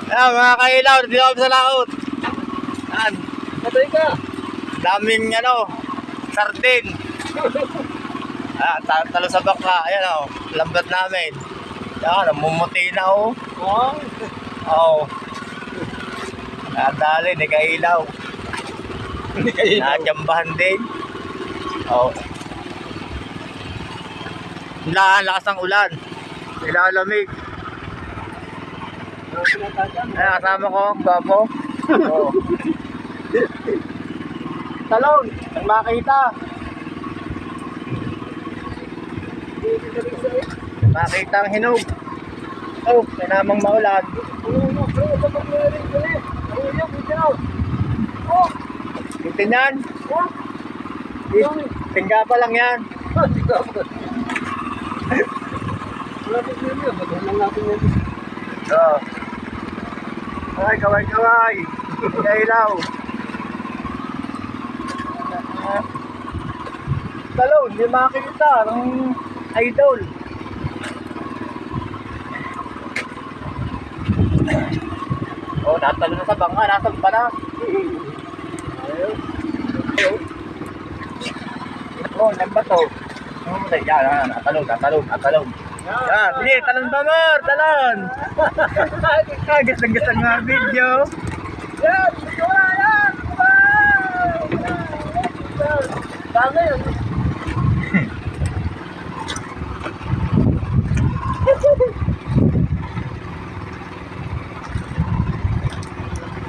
Ayan, mga kailaw, dito kami sa laot. Ayan, Patay ka. daming sardin. Ayan, talo sa baka. Ayan lambat namin. Ayan, namumuti na Oo. Oo. Dali, di kailaw. Hindi kayo. Nakajambahan din. Oo. Lakas ng ulan. Nilalamig. Ayan, kasama ko, ang gwapo. Oo. Talon, ang makita. Makita ang hinog. Oh, may namang maulan. Bitin yan. Tingga pa lang yan. Oo. Ay, kaway-kaway. Ilaw. Talon, hindi makikita ng idol. Oh, natalo na sa banga, nasaan pa na? Oh, nagbato. Oh, yan, natalon. Ah, sige, talon ba more, talon. Gisang nga video. Yan! Yan! Dami yun.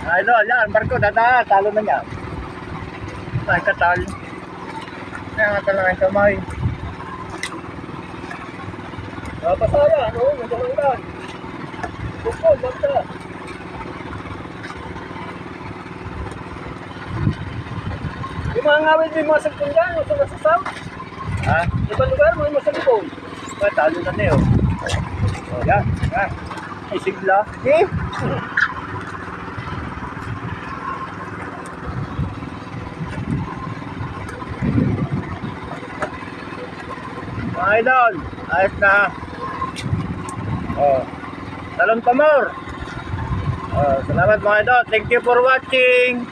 Idol, yan, barko, dadaan, talo na niya. Ay, katal. Kaya nga talaga ang kamay. Pasaya, ano? Nandiyan ang ulan. Bukod, basta. Yung mga ngawin may mga sagpon dyan, o sa nasasaw. Ha? Ibang lugar, may mga sagpon. Ay, talo na niyo. Oh, yan. Ay, sigla. Eh? Mga idol, ayos na. Oh, talon pa more. Oh, salamat mga idol. Thank you for watching.